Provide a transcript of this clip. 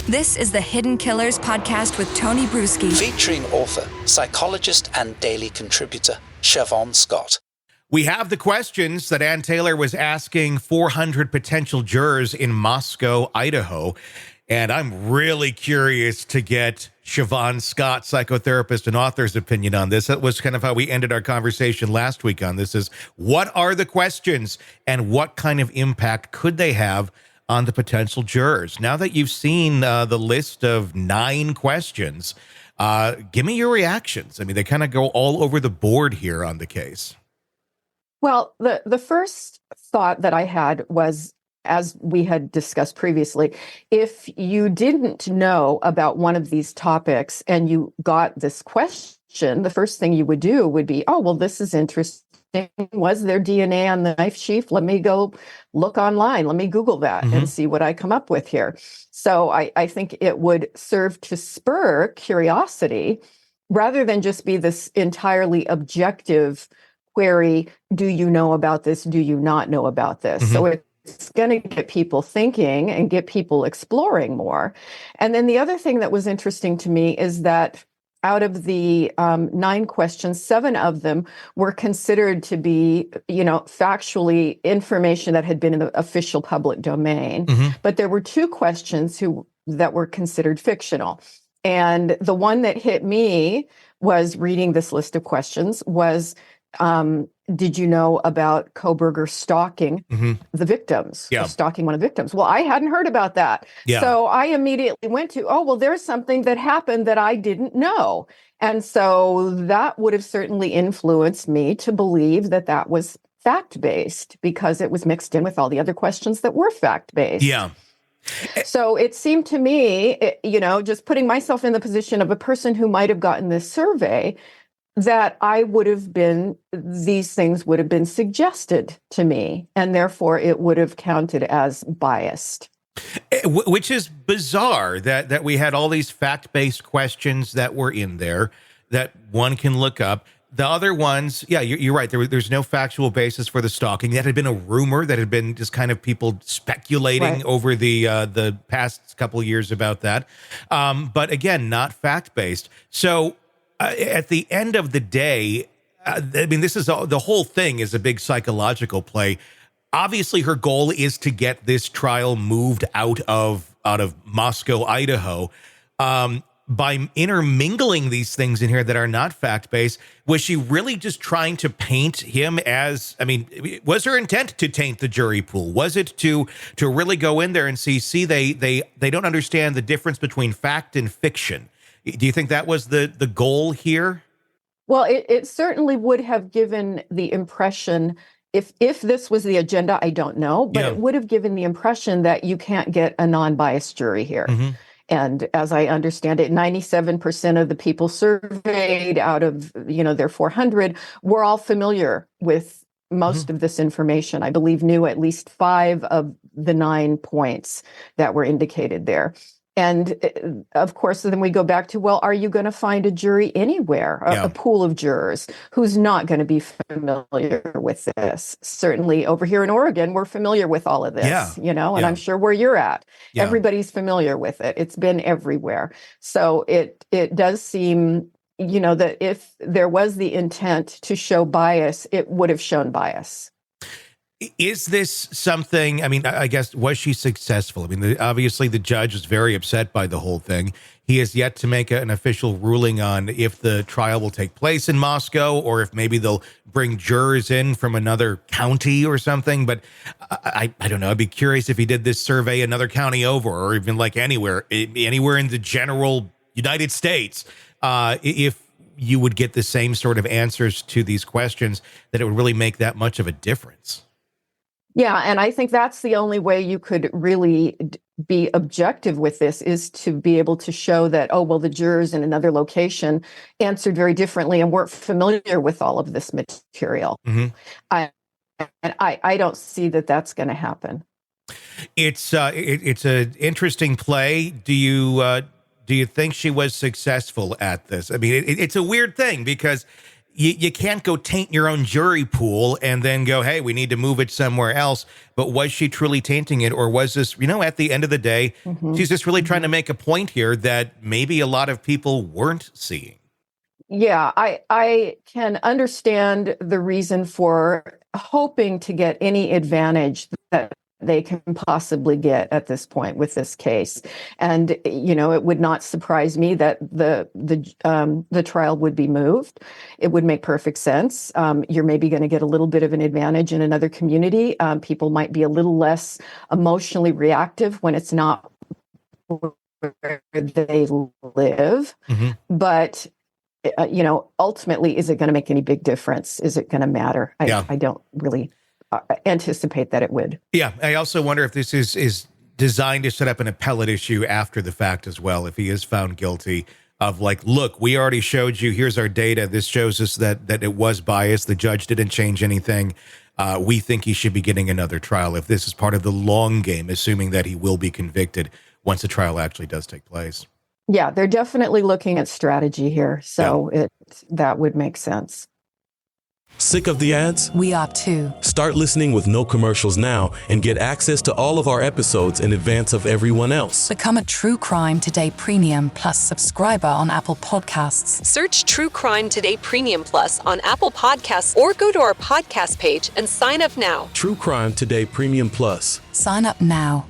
This is the Hidden Killers podcast with Tony Brueski. Featuring author, psychologist, and daily contributor, Shavaun Scott. We have the questions that Ann Taylor was asking 400 potential jurors in Moscow, Idaho. And I'm really curious to get Shavaun Scott, psychotherapist and author's opinion on this. That was kind of how we ended our conversation last week on this, is what are the questions and what kind of impact could they have on the potential jurors? Now that you've seen the list of 9 questions, give me your reactions. I mean, they kind of go all over the board here on the case. Well, the first thought that I had was, as we had discussed previously, if you didn't know about one of these topics and you got this question, the first thing you would do would be, oh, well, this is interesting. Was there DNA on the knife sheath? Let me go look online. Let me Google that and see what I come up with here. So I think it would serve to spur curiosity rather than just be this entirely objective query. Do you know about this? Do you not know about this? So it's going to get people thinking and get people exploring more. And then the other thing that was interesting to me is that out of the 9 questions, 7 of them were considered to be, factually information that had been in the official public domain. But there were 2 questions that were considered fictional. And the one that hit me was, reading this list of questions, was, did you know about Kohberger stalking the victims, or stalking one of the victims? Well, I hadn't heard about that. So I immediately went to, there's something that happened that I didn't know. And so that would have certainly influenced me to believe that that was fact-based, because it was mixed in with all the other questions that were fact-based. Yeah. So it seemed to me, just putting myself in the position of a person who might have gotten this survey, that these things would have been suggested to me, and therefore it would have counted as biased. Which is bizarre that we had all these fact-based questions that were in there that one can look up. The other ones, you're right. There's no factual basis for the stalking. That had been a rumor that had been just kind of people speculating over the past couple of years about that. But again, not fact-based. So at the end of the day, this is the whole thing is a big psychological play. Obviously, her goal is to get this trial moved out of Moscow, Idaho. By intermingling these things in here that are not fact-based, was she really just trying to paint him as, was her intent to taint the jury pool? Was it to really go in there and see they don't understand the difference between fact and fiction? Do you think that was the goal here? Well, it certainly would have given the impression, if this was the agenda, I don't know, but it would have given the impression that you can't get a non-biased jury here. And as I understand it, 97% of the people surveyed out of, their 400 were all familiar with most of this information. I believe knew at least 5 of the 9 points that were indicated there. And of course, then we go back to, well, are you going to find a jury anywhere, a pool of jurors who's not going to be familiar with this? Certainly over here in Oregon, we're familiar with all of this, and I'm sure where you're at, everybody's familiar with it. It's been everywhere. So it does seem, that if there was the intent to show bias, it would have shown bias. Is this something, I guess, was she successful? Obviously the judge is very upset by the whole thing. He has yet to make an official ruling on if the trial will take place in Moscow or if maybe they'll bring jurors in from another county or something. But I don't know. I'd be curious if he did this survey another county over, or even like anywhere in the general United States, if you would get the same sort of answers to these questions, that it would really make that much of a difference. Yeah, and I think that's the only way you could really be objective with this, is to be able to show that, the jurors in another location answered very differently and weren't familiar with all of this material. I don't see that that's going to happen. It's an interesting play. Do you think she was successful at this? It's a weird thing because you can't go taint your own jury pool and then go, hey, we need to move it somewhere else. But was she truly tainting it? Or was this, at the end of the day, she's just really trying to make a point here that maybe a lot of people weren't seeing? Yeah, I can understand the reason for hoping to get any advantage that they can possibly get at this point with this case. And, it would not surprise me that the trial would be moved. It would make perfect sense. You're maybe going to get a little bit of an advantage in another community. People might be a little less emotionally reactive when it's not where they live. But ultimately, is it going to make any big difference? Is it going to matter? I don't really anticipate that it would. Yeah. I also wonder if this is designed to set up an appellate issue after the fact as well, if he is found guilty of look, we already showed you, here's our data. This shows us that it was biased. The judge didn't change anything. We think he should be getting another trial if this is part of the long game, assuming that he will be convicted once the trial actually does take place. Yeah, they're definitely looking at strategy here. So that would make sense. Sick of the ads? We are too. Start listening with no commercials now and get access to all of our episodes in advance of everyone else. Become a True Crime Today Premium Plus subscriber on Apple Podcasts. Search True Crime Today Premium Plus on Apple Podcasts or go to our podcast page and sign up now. True Crime Today Premium Plus. Sign up now.